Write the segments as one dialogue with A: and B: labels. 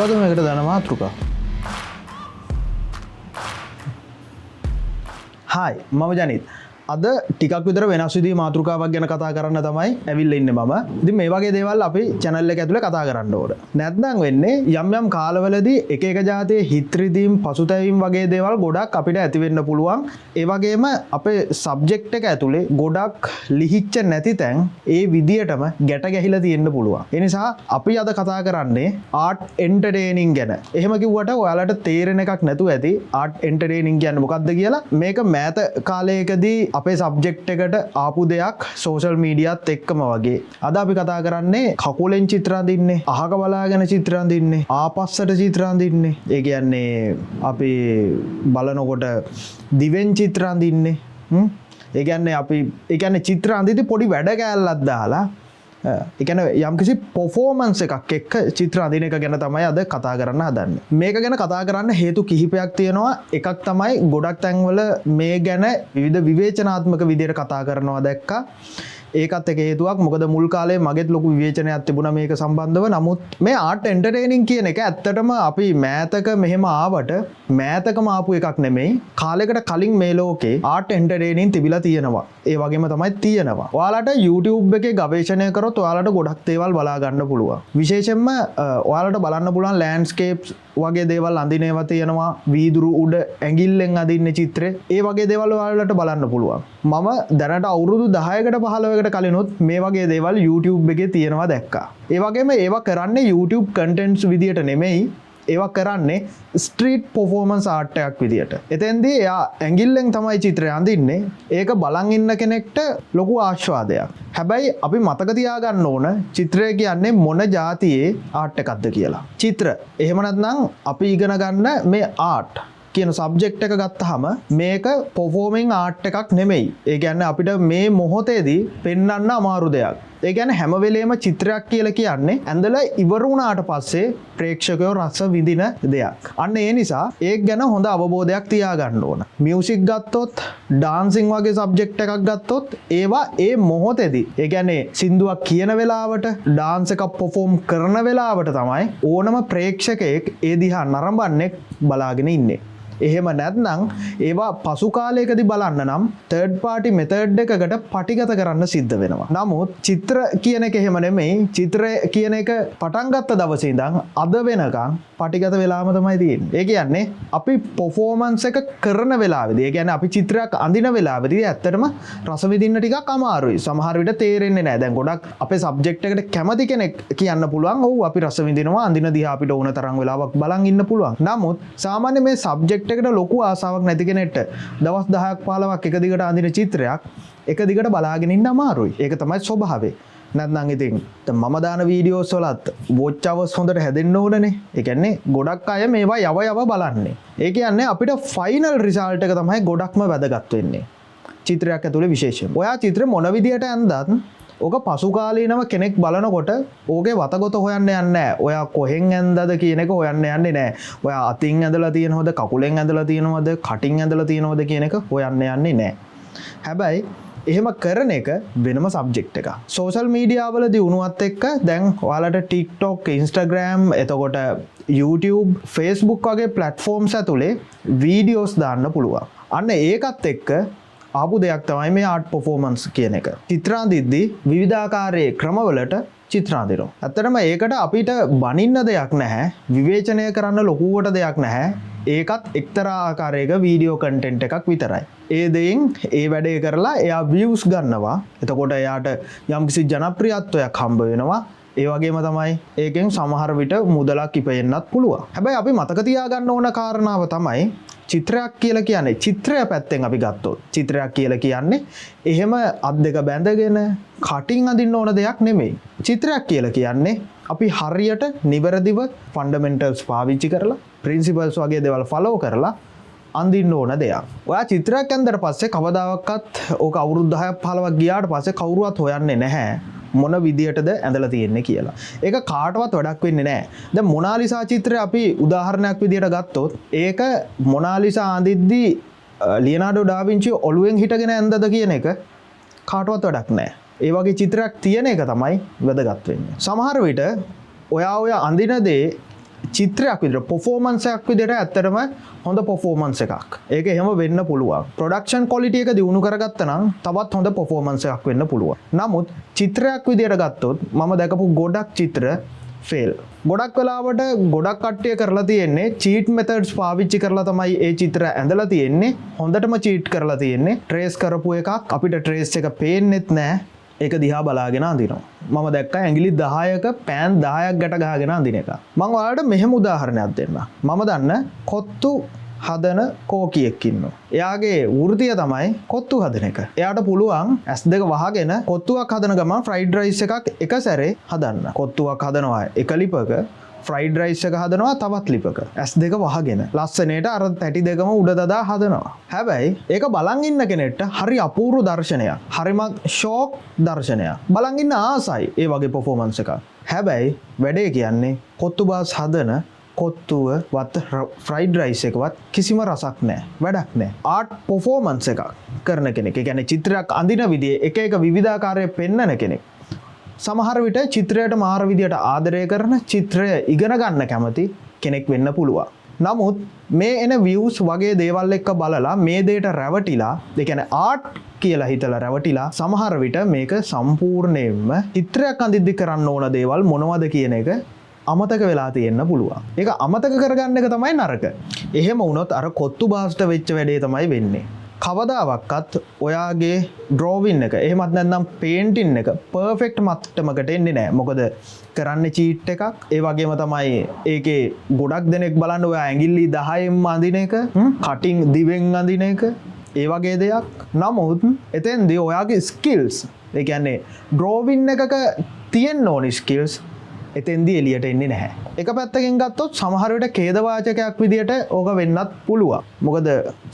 A: මොකද මේකට දාන මාතෘකා? හායි මම ජනිත්. අද ටිකක් විතර වෙනස් විදිහේ මාතෘකාවක් ගැන කතා කරන්න තමයි ඇවිල්ලා ඉන්නේ මම. ඉතින් මේ වගේ දේවල් අපි channel එක ඇතුලේ කතා කරන්න ඕන. නැත්නම් වෙන්නේ යම් යම් කාලවලදී එක එක જાතියේ හිත් රිදීම් පසුතැවීම් වගේ දේවල් ගොඩක් අපිට ඇති වෙන්න පුළුවන්. ඒ වගේම අපේ subject එක ඇතුලේ ගොඩක් ලිහිච්ච නැති තැන් ඒ විදියටම ගැට ගැහිලා තියෙන්න පුළුවන්. ඒ නිසා අපි අද කතා කරන්නේ art entertaining ගැන. එහෙම කිව්වට ඔයාලට තේරෙන එකක් නැතුව ඇති art entertaining කියන්නේ මොකක්ද කියලා. මේක මෑත කාලයකදී අපේ සබ්ජෙක්ට් එකට ආපු දෙයක් සෝෂල් මීඩියාත් එක්කම වගේ. අද අපි කතා කරන්නේ කකුලෙන් චිත්‍ර අඳින්නේ, අහක බලාගෙන චිත්‍ර අඳින්නේ, ආපස්සට චිත්‍ර අඳින්නේ. ඒ කියන්නේ අපි බලනකොට දිවෙන් චිත්‍ර අඳින්නේ. ඒ කියන්නේ චිත්‍ර අඳිද්දී පොඩි වැඩ කෑල්ලක් දාලා ඒ කියන්නේ යම්කිසි performance එකක් එක්ක චිත්‍ර අඳින එක ගැන තමයි අද කතා කරන්න හදන්නේ. මේක ගැන කතා කරන්න හේතු කිහිපයක් තියෙනවා. එකක් තමයි ගොඩක් තැන්වල මේ ගැන විවිධ විවේචනාත්මක විදිහට කතා කරනවා දැක්කා. ඒකත් එක හේතුවක්. මොකද මුල් කාලේ මගෙත් ලොකු විවේචනයක් තිබුණා මේක සම්බන්ධව. නමුත් මේ ආර්ට් එන්ටර්ටේනින් කියන එක ඇත්තටම අපි මෑතක මෙහෙම ආවට මෑතකම ආපු එකක් නෙමෙයි. කාලයකට කලින් මේ ලෝකේ ආර්ට් එන්ටර්ටේනින් තිබිලා තියෙනවා. ඒ වගේම තමයි තියෙනවා. ඔයාලට YouTube එකේ ගවේෂණය කරොත් ඔයාලට ගොඩක් දේවල් බලා ගන්න පුළුවන්. විශේෂයෙන්ම ඔයාලට බලන්න පුළුවන් ලෑන්ඩ්ස්කේප්ස් වගේ දේවල් අඳිනේවා තියෙනවා. වීදුරු උඩ ඇඟිල්ලෙන් අදින්න චිත්‍රේ. ඒ වගේ දේවල් ඔයාලට බලන්න පුළුවන්. මම දැනට අවුරුදු 10කට 15කට කලිනුත් මේ වගේ දේවල් YouTube එකේ තියෙනවා දැක්කා. ඒ වගේම ඒවා කරන්නේ YouTube contents විදියට නෙමෙයි. ඒවා කරන්නේ ස්ට්‍රීට් පර්ෆෝමන්ස් ආර්ට් එකක් විදියට. එතෙන්දී එයා ඇඟිල්ලෙන් තමයි චිත්‍රය අඳින්නේ. ඒක බලන් ඉන්න කෙනෙක්ට ලොකු ආස්වාදයක්. හැබැයි අපි මතක තියාගන්න ඕන චිත්‍රය කියන්නේ මොන જાතියේ ආර්ට් එකක්ද කියලා. චිත්‍ර. එහෙම නැත්නම් අපි ඉගෙන ගන්න මේ ආර්ට් කියන සබ්ජෙක්ට් එක ගත්තාම මේක පර්ෆෝමින් ආර්ට් එකක් නෙමෙයි. ඒ කියන්නේ අපිට මේ මොහොතේදී පෙන්වන්න අමාරු දෙයක්. ඒ කියන්නේ හැම වෙලේම චිත්‍රයක් කියලා කියන්නේ ඇඳලා ඉවර වුණාට පස්සේ ප්‍රේක්ෂකයෝ රස විඳින දෙයක්. අන්න ඒ නිසා ඒක ගැන හොඳ අවබෝධයක් තියාගන්න ඕන. මියුසික් ගත්තොත්, ඩාන්සින් වගේ සබ්ජෙක්ට් එකක් ගත්තොත් ඒවා ඒ මොහොතේදී ඒ කියන්නේ සින්දුවක් කියන වෙලාවට, ඩාන්ස් එකක් පර්ෆෝම් කරන වෙලාවට තමයි ඕනම ප්‍රේක්ෂකයෙක් ඒ දිහා නරඹන්නේ බලාගෙන ඉන්නේ. එහෙම නැත්නම් ඒවා පසු කාලයකදී බලන්න නම් third party method එකකට පටිගත කරන්න සිද්ධ වෙනවා. නමුත් චිත්‍ර කියන එක එහෙම නෙමෙයි. චිත්‍රය කියන එක පටන් ගත්ත දවසේ ඉඳන් අද වෙනකන් පටිගත වෙලාම තමයි තියෙන්නේ. ඒ කියන්නේ අපි performance එක කරන වෙලාවේදී, ඒ කියන්නේ අපි චිත්‍රයක් අඳින වෙලාවේදී ඇත්තටම රස විඳින්න ටිකක් අමාරුයි. සමහර විට තේරෙන්නේ නැහැ. දැන් ගොඩක් අපේ සබ්ජෙක්ට් එකට කැමති කෙනෙක් කියන්න පුළුවන්. ඔව් අපි රස විඳිනවා, අඳින දිහා අපිට ඕන තරම් වෙලාවක් බලන් ඉන්න පුළුවන්. නමුත් සාමාන්‍ය මේ සබ්ජෙක්ට් එකට ලොකු ආසාවක් නැති කෙනෙක්ට දවස් 10ක් 15ක් එක දිගට අඳින චිත්‍රයක් එක දිගට බලාගෙන ඉන්න අමාරුයි. ඒක තමයි ස්වභාවය. නැත්නම් ඉතින් මම දාන වීඩියෝස් වලත් watch hours හොඳට හැදෙන්න ඕනනේ. ඒ කියන්නේ ගොඩක් අය මේවා යව බලන්නේ. ඒ කියන්නේ අපිට ෆයිනල් රිසල්ට් එක තමයි ගොඩක්ම වැදගත් වෙන්නේ. චිත්‍රයක් ඇතුලේ විශේෂයෙන්. ඔයා චිත්‍රෙ මොන විදියට ඇඳත් ඕක පසු කාලීනව කෙනෙක් බලනකොට ඕකේ වතගොත හොයන්න යන්නේ නැහැ. ඔයා කොහෙන් ඇඳද කියන එක හොයන්න යන්නේ නැහැ. ඔයා අතින් ඇඳලා තියෙනවද, කකුලෙන් ඇඳලා තියෙනවද, කටින් ඇඳලා තියෙනවද කියන එක හොයන්න යන්නේ නැහැ. හැබැයි එහෙම කරන එක වෙනම සබ්ජෙක්ට් එකක්. සෝෂල් මීඩියා වලදී වුණත් එක්ක දැන් ඔයාලට TikTok, Instagram, එතකොට YouTube, Facebook වගේ platforms ඇතුලේ වීඩියෝස් දාන්න පුළුවන්. අන්න ඒකත් එක්ක ආපු දෙයක් තමයි මේ ආර්ට් පර්ෆෝමන්ස් කියන එක. චිත්‍ර අඳිද්දී විවිධාකාරයේ ක්‍රමවලට චිත්‍ර අඳිනවා. ඇත්තටම ඒකට අපිට බනින්න දෙයක් නැහැ. විවේචනය කරන්න ලොකුවට දෙයක් නැහැ. ඒකත් එක්තරා ආකාරයක වීඩියෝ කන්ටෙන්ට් එකක් විතරයි. ඒ දෙයින් ඒ වැඩේ කරලා එයා views ගන්නවා. එතකොට එයාට යම්කිසි ජනප්‍රියත්වයක් හම්බ වෙනවා. ඒ වගේම තමයි ඒකෙන් සමහර විට මුදලක් ඉපෙන්නත් පුළුවන්. හැබැයි අපි මතක තියාගන්න ඕන කාරණාව තමයි චිත්‍රයක් කියලා කියන්නේ චිත්‍රය පැත්තෙන් අපි ගත්තොත් චිත්‍රයක් කියලා කියන්නේ එහෙම අත් දෙක බැඳගෙන කටින් අඳින්න ඕන දෙයක් නෙමෙයි. චිත්‍රයක් කියලා කියන්නේ අපි හරියට නිවැරදිව ෆන්ඩමෙන්ටල්ස් පාවිච්චි කරලා ප්‍රින්සිපල්ස් වගේ දේවල් ෆලෝ කරලා අඳින්න ඕන දෙයක්. ඔයා චිත්‍රයක් ඇඳලා පස්සේ කවදාවත් ඕක අවුරුදු 10ක් 15ක් ගියාට පස්සේ කවුරුවත් හොයන්නේ නැහැ මොන විදියටද ඇඳලා තියෙන්නේ කියලා. ඒක කාටවත් වැඩක් වෙන්නේ නැහැ. දැන් මොනාලිසා චිත්‍රය අපි උදාහරණයක් විදියට ගත්තොත් ඒක මොනාලිසා අඳිද්දී ලියනාඩෝ ඩා වින්චි ඔළුවෙන් හිටගෙන ඇඳද කියන එක කාටවත් වැඩක් නැහැ. ඒ වගේ චිත්‍රයක් තියෙන එක තමයි වැදගත් වෙන්නේ. සමහර විට ඔයා අඳින දේ චිත්‍රයක් විදිහට performance එකක් විදිහට ඇත්තටම හොඳ performance එකක්. ඒක එහෙම වෙන්න පුළුවන්. production quality එක දියුණු කරගත්තා නම් තවත් හොඳ performance එකක් වෙන්න පුළුවන්. නමුත් චිත්‍රයක් විදිහට ගත්තොත් මම දැකපු ගොඩක් චිත්‍ර fail. ගොඩක් වෙලාවට ගොඩක් කට්ටිය කරලා තියෙන්නේ cheat methods පාවිච්චි කරලා තමයි ඒ චිත්‍ර ඇඳලා තියෙන්නේ. හොඳටම cheat කරලා තියෙන්නේ. trace කරපු එකක් අපිට trace එක පේන්නෙත් නැහැ. ඒක දිහා බලාගෙන අඳිනවා. මම දැක්කා ඇඟිලි 10ක පෑන් 10ක් ගැට ගහගෙන අඳින එක. මම ඔයාලට මෙහෙම උදාහරණයක් දෙන්නම්. මම දන්න කොත්තු හදන කෝකියෙක් ඉන්නවා. එයාගේ වෘතිය තමයි කොත්තු හදන එක. එයාට පුළුවන් S2 වහගෙන කොත්තුවක් හදන ගමන් ෆ්‍රයිඩ් රයිස් එකක් එක සැරේ හදන්න. කොත්තුවක් හදනවා එක ලිපක ෆ්‍රයිඩ් රයිස් එක හදනවා තවත් ලිපක. S2 වහගෙන ලස්සනට අර තැටි දෙකම උඩ දදා හදනවා. හැබැයි ඒක බලන් ඉන්න කෙනෙක්ට හරි අපූර්ව දර්ශනයක්. හරිම ෂෝක් දර්ශනයක්. බලන් ඉන්න ආසයි ඒ වගේ performance එකක්. හැබැයි වැඩේ කියන්නේ කොත්තු බාස් හදන කොත්තුව වත් ෆ්‍රයිඩ් රයිස් එකවත් කිසිම රසක් නැහැ. වැඩක් නැහැ. ආර්ට් performance එකක් කරන කෙනෙක්. ඒ කියන්නේ චිත්‍රයක් අඳින විදිය එක එක විවිධාකාරයේ පෙන්වන කෙනෙක්. සමහර විට චිත්‍රයට මාර විදියට ආදරය කරන චිත්‍රය ඉගෙන ගන්න කැමති කෙනෙක් වෙන්න පුළුවන්. නමුත් මේ එන views වගේ දේවල් එක්ක බලලා මේ දෙයට රැවටිලා, ඒ කියන්නේ ආර්ට් කියලා හිතලා රැවටිලා සමහර විට මේක සම්පූර්ණයෙන්ම චිත්‍රයක් අඳිද්දි කරන්න ඕන දේවල් මොනවද කියන එක අමතක වෙලා තියෙන්න පුළුවන්. ඒක අමතක කරගන්න එක තමයි නරක. එහෙම වුණොත් අර කොත්තු බාස්ට වෙච්ච වැඩේ තමයි වෙන්නේ. කවදාවත් ඔයාගේ ඩ්‍රෝවින් එක එහෙමත් නැත්නම් පේන්ටින් එක පර්ෆෙක්ට් මට්ටමකට එන්නේ නැහැ. මොකද කරන්නේ චීට් එකක්. ඒ වගේම තමයි ඒකේ ගොඩක් දෙනෙක් බලන්න ඔයා ඇඟිලි 10න් අඳින එක, කටින් දිවෙන් අඳින එක, ඒ වගේ දෙයක්. නමුත් එතෙන්දී ඔයාගේ ස්කිල්ස්, ඒ කියන්නේ ඩ්‍රෝවින් එකක තියෙන්න ඕනි ස්කිල්ස් එතෙන්දී එළියට එන්නේ නැහැ. එක පැත්තකින් ගත්තොත් සමහර විට ඛේදවාචකයක් විදියට ඕක වෙන්නත් පුළුවන්. මොකද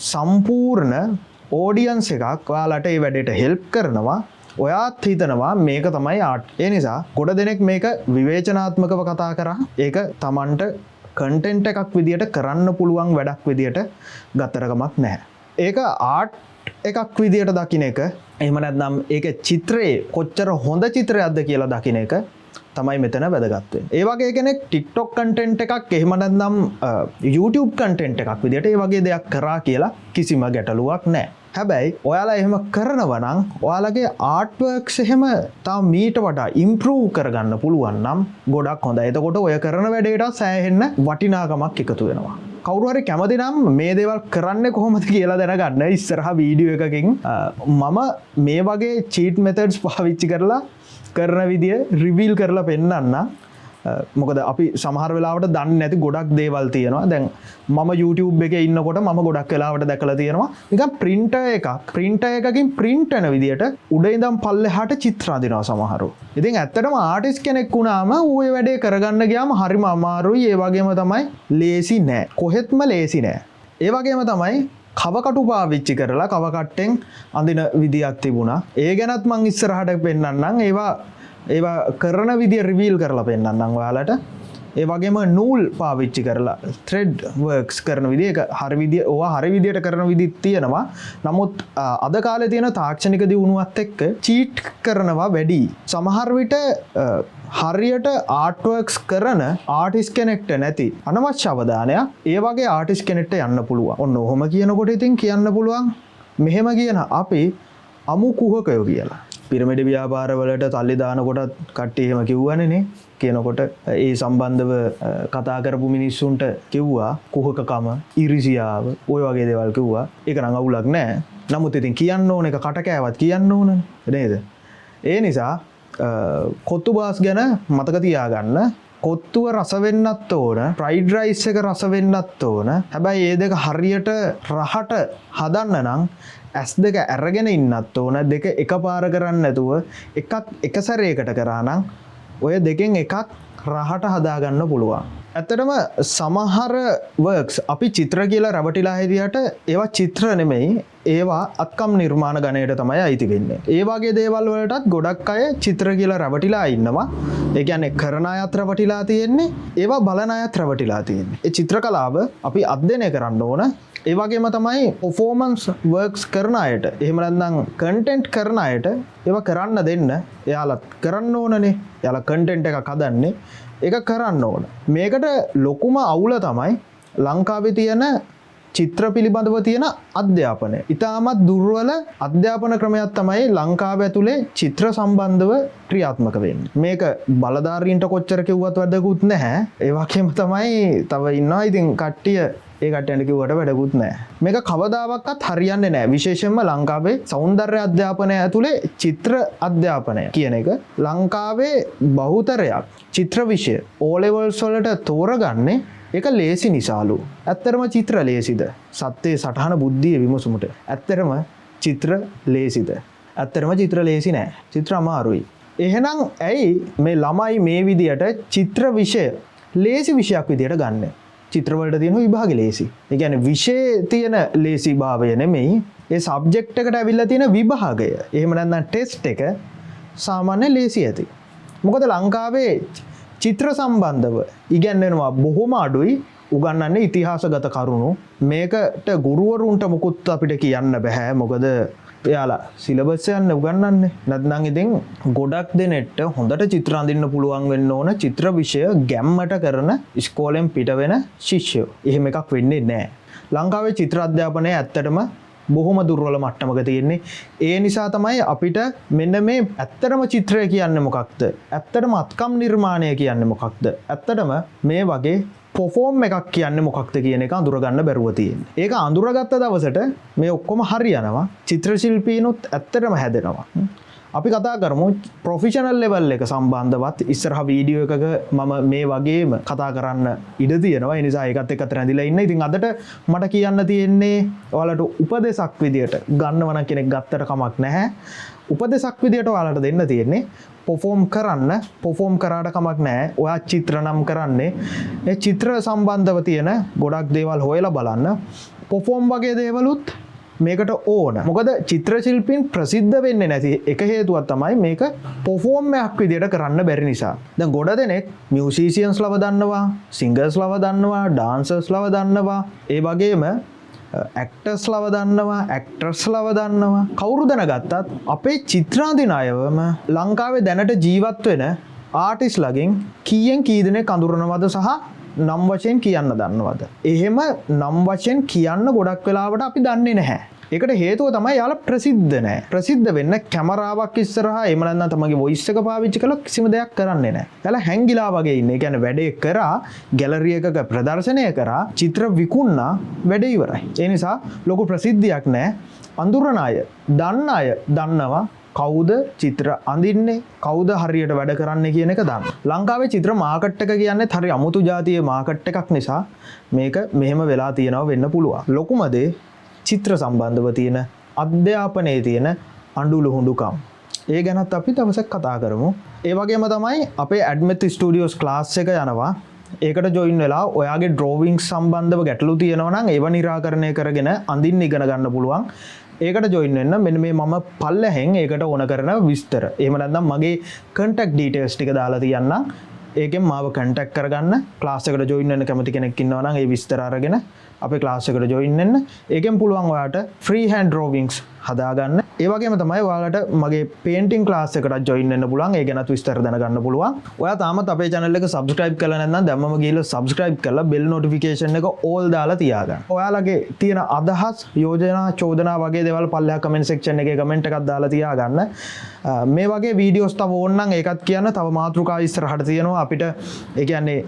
A: සම්පූර්ණ ඔඩියන්ස් එකක් ඔයාලට මේ වැඩේට හෙල්ප් කරනවා. ඔයාත් හිතනවා මේක තමයි ආර්ට්. ඒ නිසා ගොඩ දෙනෙක් මේක විවේචනාත්මකව කතා කරා. ඒක Tamanට කන්ටෙන්ට් එකක් විදියට කරන්න පුළුවන් වැඩක් විදියට ගතරකමක් නැහැ. ඒක ආර්ට් එකක් විදියට දකින්න එක. එහෙම නැත්නම් ඒක චිත්‍රයේ කොච්චර හොඳ චිත්‍රයක්ද කියලා දකින්න එක තමයි මෙතන වැදගත් වෙන්නේ. ඒ වගේ කෙනෙක් TikTok content එකක් එහෙම නැත්නම් YouTube content එකක් විදියට ඒ වගේ දෙයක් කරා කියලා කිසිම ගැටලුවක් නැහැ. හැබැයි ඔයාලා එහෙම කරනවා නම් ඔයාලගේ ආර්ට් වර්ක්ස් එහෙම තව මීට වඩා ඉම්ප්‍රූව් කරගන්න පුළුවන් නම් ගොඩක් හොඳයි. එතකොට ඔය කරන වැඩේට සෑහෙන්න වටිනාකමක් එකතු වෙනවා. කවුරු හරි කැමති නම් මේ දේවල් කරන්නේ කොහොමද කියලා දැනගන්න ඉස්සරහා වීඩියෝ එකකින් මම මේ වගේ cheat methods පාවිච්චි කරලා කරන විදිය රිවීල් කරලා පෙන්නන්න. මොකද අපි සමහර වෙලාවට දන්නේ නැති ගොඩක් දේවල් තියෙනවා. දැන් මම YouTube එකේ ඉන්නකොට මම ගොඩක් වෙලාවට දැකලා තියෙනවා නිකන් printer එකකින් print වෙන විදියට උඩ ඉඳන් පල්ලෙහාට චිත්‍ර අදිනවා සමහරව. ඉතින් ඇත්තටම ආටිස්ට් කෙනෙක් වුණාම ඌ ඒ වැඩේ කරගන්න ගියාම හරිම අමාරුයි. ඒ වගේම තමයි ලේසි නෑ. කොහෙත්ම ලේසි නෑ. ඒ වගේම තමයි කවකටු පාවිච්චි කරලා කවකට්ටෙන් අඳින විදියක් තිබුණා. ඒ ගැනත් මං ඉස්සරහට පෙන්නන්නම්. ඒවා කරන විදිය රිවීල් කරලා පෙන්නන්නම් ඔයාලට. ඒ වගේම නූල් පාවිච්චි කරලා thread works කරන විදිය ඒක හරි විදියට කරන විදිත් තියෙනවා. නමුත් අද කාලේ තියෙන තාක්ෂණික දියුණුවත් එක්ක චීට් කරනවා වැඩි. සමහර විට හරියට ආර්ට්වර්ක්ස් කරන ආටිස්ට් කෙනෙක්ට නැති අනවශ්‍ය අවධානයක් ඒ වගේ ආටිස්ට් කෙනෙක්ට යන්න පුළුවන්. ඔන්න ඔහොම කියනකොට ඉතින් කියන්න පුළුවන් මෙහෙම කියන අපි අමු කුහකයෝ කියලා. පිරමිඩ ව්‍යාපාරවලට තල්ලි දානකොට කට්ටිය එහෙම කිව්වනේ කියනකොට ඒ සම්බන්ධව කතා කරපු මිනිස්සුන්ට කිව්වා කුහකකම, ඉරිසියාව, ওই වගේ දේවල් කිව්වා. ඒක නම් අවුලක් නෑ. නමුත් ඉතින් කියන්න ඕන එක කට කෑවත් කියන්න ඕනනේ නේද? ඒ නිසා කොත්තු බාස් ගැන මතක තියාගන්න. කොත්තුව රස වෙන්නත් ඕන, ෆ්‍රයිඩ් රයිස් එක රස වෙන්නත් ඕන. හැබැයි මේ දෙක හරියට රහට හදන්න නම් S2 අරගෙන ඉන්නත් ඕන. දෙක එකපාර කරන්නේ නැතුව එක සැරේකට කරා නම් ඔය දෙකෙන් එකක් රහට හදාගන්න පුළුවන්. ඇත්තටම සමහර වර්ක්ස් අපි චිත්‍ර කියලා රැවටිලා හිටියට ඒවා චිත්‍ර නෙමෙයි, ඒවා අත්කම් නිර්මාණ ගණයට තමයි අයිති වෙන්නේ. ඒ වගේ දේවල් වලටත් ගොඩක් අය චිත්‍ර කියලා රැවටිලා ඉන්නවා. ඒ කියන්නේ කරන අයත් රැවටිලා තියෙන්නේ, ඒවා බලන අයත් රැවටිලා තියෙන්නේ. ඒ චිත්‍ර කලාව අපි අධ්‍යයනය කරන්න ඕන. ඒ වගේම තමයි performance works කරන අයට එහෙම නැත්නම් content කරන අයට ඒවා කරන්න දෙන්න එයාලත් කරන්න ඕනනේ. එයාලා content එකක් හදන්නේ ඒක කරන්න ඕන. මේකට ලොකුම අවුල තමයි ලංකාවේ තියෙන චිත්‍ර පිළිබඳව තියෙන අධ්‍යාපනය. ඉතාමත් දුර්වල අධ්‍යාපන ක්‍රමයක් තමයි ලංකාව ඇතුලේ චිත්‍ර සම්බන්ධව ක්‍රියාත්මක වෙන්නේ. මේක බලධාරීන්ට කොච්චර කිව්වත් වැදගත් නැහැ. ඒ වගේම තමයි තව ඉන්නවා ඉතින් කට්ටිය ඒ කට්ටියන්ට කිව්වට වැදගත් නැහැ. මේක කවදාවත් හරියන්නේ නැහැ. විශේෂයෙන්ම ලංකාවේ සෞන්දර්ය අධ්‍යාපනය ඇතුලේ චිත්‍ර අධ්‍යාපනය කියන එක ලංකාවේ බහුතරයක් චිත්‍ර විෂය O levels වලට තෝරගන්නේ ඒක ලේසි නිසාලු. ඇත්තරම චිත්‍ර ලේසිද? සත්‍යයේ සටහන බුද්ධිය විමසුමට. ඇත්තරම චිත්‍ර ලේසිද? ඇත්තරම චිත්‍ර ලේසි නෑ. චිත්‍ර අමාරුයි. එහෙනම් ඇයි මේ ළමයි මේ විදියට චිත්‍ර විෂය ලේසි විෂයක් විදියට ගන්න? චිත්‍ර වලට තියෙන විභාගෙ ලේසි. ඒ කියන්නේ විෂයේ තියෙන ලේසි භාවය නෙමෙයි. ඒ සබ්ජෙක්ට් එකට ඇවිල්ලා තියෙන විභාගය. එහෙම නැත්නම් ටෙස්ට් එක සාමාන්‍ය ලේසි ඇති. මොකද ලංකාවේ චිත්‍ර සම්බන්ධව ඉගැන්වෙනවා බොහොම අඩුයි. උගන්වන්නේ ඉතිහාසගත කරුණු. මේකට ගුරුවරුන්ට මුකුත් අපිට කියන්න බෑ. මොකද එයාලා සිලබස් යන උගන්වන්නේ. නැත්නම් ඉතින් ගොඩක් දෙනෙක්ට හොඳට චිත්‍ර අඳින්න පුළුවන් වෙන්න ඕන චිත්‍ර විෂය ගැම්මට කරන ඉස්කෝලෙන් පිට වෙන ශිෂ්‍යයෝ. එහෙම එකක් වෙන්නේ නැහැ. ලංකාවේ චිත්‍ර අධ්‍යාපනය ඇත්තටම බොහොම දුර්වල මට්ටමක තියෙන්නේ. ඒ නිසා තමයි අපිට මෙන්න මේ ඇත්තටම චිත්‍රය කියන්නේ මොකක්ද? ඇත්තටම අත්කම් නිර්මාණය කියන්නේ මොකක්ද? ඇත්තටම මේ වගේ perform එකක් කියන්නේ මොකක්ද කියන එක අඳුරගන්න බැරුව තියෙන්නේ. ඒක අඳුරගත්ත දවසට මේ ඔක්කොම හරියනවා. චිත්‍ර ශිල්පීනුත් ඇත්තටම හැදෙනවා. අපි කතා කරමු ප්‍රොෆෙෂනල් ලෙවල් එක සම්බන්ධවත් ඉස්සරහ වීඩියෝ එකක මම මේ වගේම කතා කරන්න ඉඩ තියෙනවා. ඒ නිසා ඒකත් එක්ක රැඳිලා ඉන්න. ඉතින් අදට මට කියන්න තියෙන්නේ ඔයාලට උපදේශක් විදියට ගන්නවන කෙනෙක් ගත්තට කමක් නැහැ. උපදේශක් විදියට ඔයාලට දෙන්න තියෙන්නේ perform කරාට කමක් නැහැ. ඔයා චිත්‍ර නම් කරන්නේ ඒ චිත්‍ර සම්බන්ධව තියෙන ගොඩක් දේවල් හොයලා බලන්න. perform වගේ දේවලුත් මේකට ඕන. මොකද චිත්‍ර ශිල්පීන් ප්‍රසිද්ධ වෙන්නේ නැති එක හේතුවක් තමයි මේක perform එකක් විදියට කරන්න බැරි නිසා. දැන් ගොඩ දෙනෙක් musicians ලව දන්නවා, singers ලව දන්නවා, dancers ලව දන්නවා, ඒ වගේම actors ලව දන්නවා, actress ලව දන්නවා. කවුරු දැනගත්තත් අපේ චිත්‍රාඳින අයවම ලංකාවේ දැනට ජීවත් වෙන ආටිස්ට් ලගෙන් කීයෙන් කී දෙනෙක් අඳුරනවද සහ නම් වශයෙන් කියන්න දන්නවද? එහෙම නම් වශයෙන් කියන්න ගොඩක් වෙලාවට අපි දන්නේ නැහැ. ඒකට හේතුව තමයි යාලා ප්‍රසිද්ධ නැහැ. ප්‍රසිද්ධ වෙන්න කැමරාවක් ඉස්සරහා එහෙම නැත්නම් තමන්ගේ වොයිස් එක පාවිච්චි කරලා කිසිම දෙයක් කරන්නේ නැහැ. යාලා හැංගිලා වගේ ඉන්නේ. ඒ කියන්නේ වැඩේ කරා ගැලරි එකක ප්‍රදර්ශනය කරා චිත්‍ර විකුණා වැඩේ ඉවරයි. ඒ නිසා ලොකු ප්‍රසිද්ධියක් නැහැ. අඳුරන අය, දන්න අය දන්නවා කවුද චිත්‍ර අඳින්නේ, කවුද හරියට වැඩ කරන්නේ කියන එක දන්න. ලංකාවේ චිත්‍ර මාකට් එක කියන්නේ හරි අමුතු ජාතියේ මාකට් එකක් නිසා මේක මෙහෙම වෙලා තියෙනවා වෙන්න පුළුවන්. ලොකුම දේ චිත්‍ර සම්බන්ධව තියෙන අධ්‍යාපනයේ තියෙන අඬු ලුහුඬුකම්. ඒ ගැනත් අපි දවසක් කතා කරමු. ඒ වගේම තමයි අපේ ඇඩ්මෙත් ස්ටුඩියෝස් ක්ලාස් එක යනවා. ඒකට ජොයින් වෙලා ඔයාගේ ඩ්‍රෝවිංග් සම්බන්ධව ගැටලු තියෙනවා නම් ඒව නිරාකරණය කරගෙන අඳින්න ඉගෙන ගන්න පුළුවන්. ඒකට ජොයින් වෙන්න මෙන්න මේ මම පල්ලෙහෙන් ඒකට ඕන කරන විස්තර. එහෙම නැත්නම් මගේ contact details ටික දාලා තියන්නම්. ඒකෙන් මාව contact කරගන්න. ක්ලාස් එකට ජොයින් වෙන්න කැමති කෙනෙක් ඉන්නවා නම් ඒ විස්තර අරගෙන අපේ ක්ලාස් එකට ජොයින් වෙන්න. ඒකෙන් පුළුවන් ඔයාලට free hand drawings හදාගන්න. ඒ වගේම තමයි ඔයාලට මගේ painting class එකට ජොයින් වෙන්න පුළුවන්. ඒ ගැනත් විස්තර දැනගන්න පුළුවන්. ඔයා තාමත් අපේ channel එක subscribe කරලා නැත්නම් දැම්මම ගිහලා subscribe කරලා bell notification එක all දාලා තියාගන්න. ඔයාලගේ තියෙන අදහස්, යෝජනා, චෝදනා වගේ දේවල් පල්ලෙහා comment section එකේ comment එකක් දාලා තියාගන්න. මේ වගේ videos තව ඕන නම් ඒකත් කියන්න. තව මාතෘකා ඉස්සරහට තියෙනවා අපිට. ඒ කියන්නේ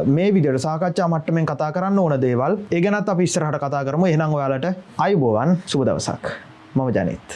A: මේ විදිහට සාකච්ඡා මට්ටමින් කතා කරන්න ඕන දේවල්. ඒ ගැනත් අපි ඉස්සරහට කතා කරමු. එහෙනම් ඔයාලට අයුබෝවන්, සුබ දවසක්. මම ජනිත්.